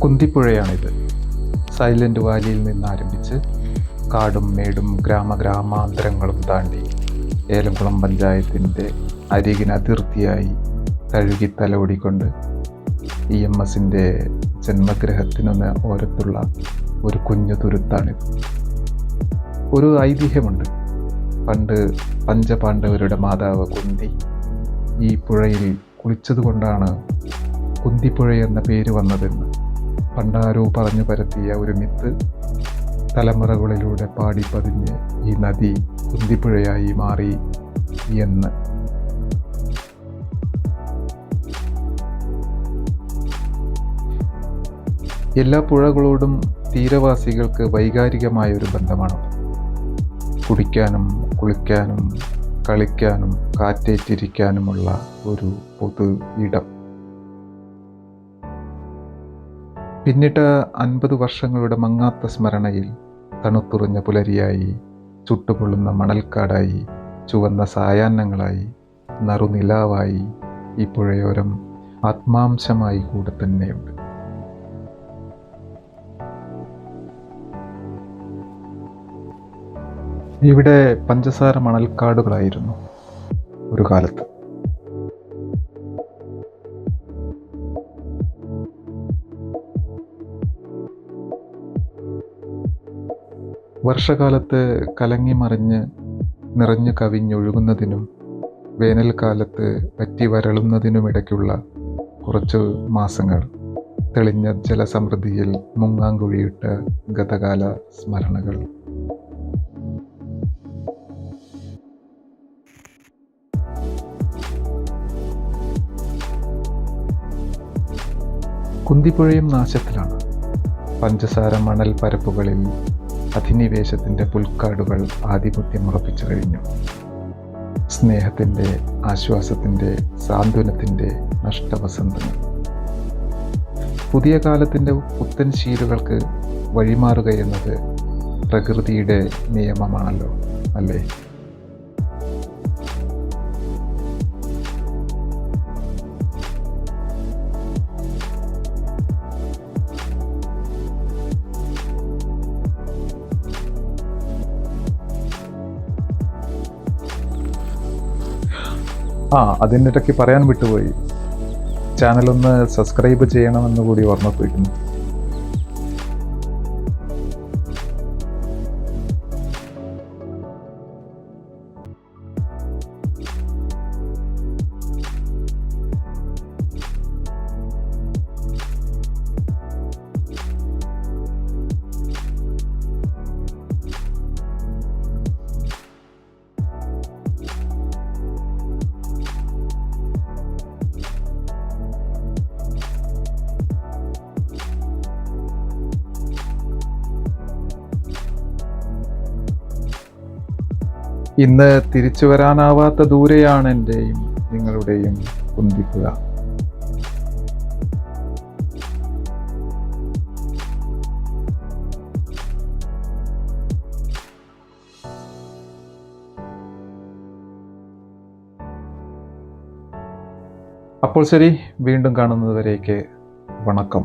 കുന്തിപ്പുഴയാണിത്. Silent വാലിയിൽ നിന്ന് ആരംഭിച്ച് കാടും മേടും ഗ്രാമാന്തരങ്ങളും താണ്ടി ഏലംകുളം പഞ്ചായത്തിൻ്റെ അതിർത്തിയായി തഴുകി തലോടിക്കൊണ്ട് EMSൻ്റെ ജന്മഗ്രഹത്തിനൊന്ന് ഓരത്തുള്ള ഒരു കുഞ്ഞു തുരുത്താണിത്. ഒരു ഐതിഹ്യമുണ്ട്. പണ്ട് പഞ്ചപാണ്ഡവരുടെ മാതാവ് കുന്തി ഈ പുഴയിൽ കുളിച്ചതുകൊണ്ടാണ് കുന്തിപ്പുഴ എന്ന പേര് വന്നതെന്ന് പണ്ടാരോ പറഞ്ഞു പരത്തിയ ഒരു മിത്ത് തലമുറകളിലൂടെ പാടി പതിഞ്ഞ് ഈ നദി കുന്തിപ്പുഴയായി മാറി എന്ന്. എല്ലാ പുഴകളോടും തീരവാസികൾക്ക് വൈകാരികമായൊരു ബന്ധമാണ്. കുടിക്കാനും കുളിക്കാനും കളിക്കാനും കാറ്റേറ്റിരിക്കാനുമുള്ള ഒരു പൊതു ഇടം. പിന്നിട്ട 50 വർഷങ്ങളുടെ മങ്ങാത്ത സ്മരണയിൽ തണുത്തുറഞ്ഞ പുലരിയായി, ചുട്ടുപൊള്ളുന്ന മണൽക്കാടായി, ചുവന്ന സായാഹ്നങ്ങളായി, നറുനിലാവായി ഈ പുഴയോരം ആത്മാംശമായി കൂടെ തന്നെയുണ്ട്. ഇവിടെ പഞ്ചസാര മണൽക്കാടുകളായിരുന്നു ഒരു കാലത്ത്. വർഷകാലത്ത് കലങ്ങി മറിഞ്ഞ് നിറഞ്ഞു കവിഞ്ഞൊഴുകുന്നതിനും വേനൽക്കാലത്ത് വറ്റി വരളുന്നതിനുമിടയ്ക്കുള്ള കുറച്ച് മാസങ്ങൾ തെളിഞ്ഞ ജലസമൃദ്ധിയിൽ മുങ്ങാങ്കുഴിയിട്ട ഗതകാല സ്മരണകൾ. കുന്തിപ്പുഴയും നാശത്തിലാണ്. പഞ്ചസാര മണൽ പരപ്പുകളിൽ അധിനിവേശത്തിൻ്റെ പുൽക്കാടുകൾ ആധിപത്യം ഉറപ്പിച്ചു കഴിഞ്ഞു. സ്നേഹത്തിൻ്റെ, ആശ്വാസത്തിൻ്റെ, സാന്ത്വനത്തിൻ്റെ നഷ്ടവസന്തങ്ങൾ. പുതിയ കാലത്തിൻ്റെ പുത്തൻ ശീലുകൾക്ക് വഴിമാറുകയെന്നത് പ്രകൃതിയുടെ നിയമമാണല്ലോ, അല്ലേ? അതിനിടയ്ക്ക് പറയാൻ വിട്ടുപോയി, ചാനലൊന്ന് സബ്സ്ക്രൈബ് ചെയ്യണമെന്ന് കൂടി ഓർമ്മപ്പെടുത്തുന്നു. ഇന്ന് തിരിച്ചു വരാനാവാത്ത ദൂരെയാണ് എൻ്റെയും നിങ്ങളുടെയും കുന്തിപ്പുഴ. അപ്പോൾ ശരി, വീണ്ടും കാണുന്നതുവരേക്ക് വണക്കം.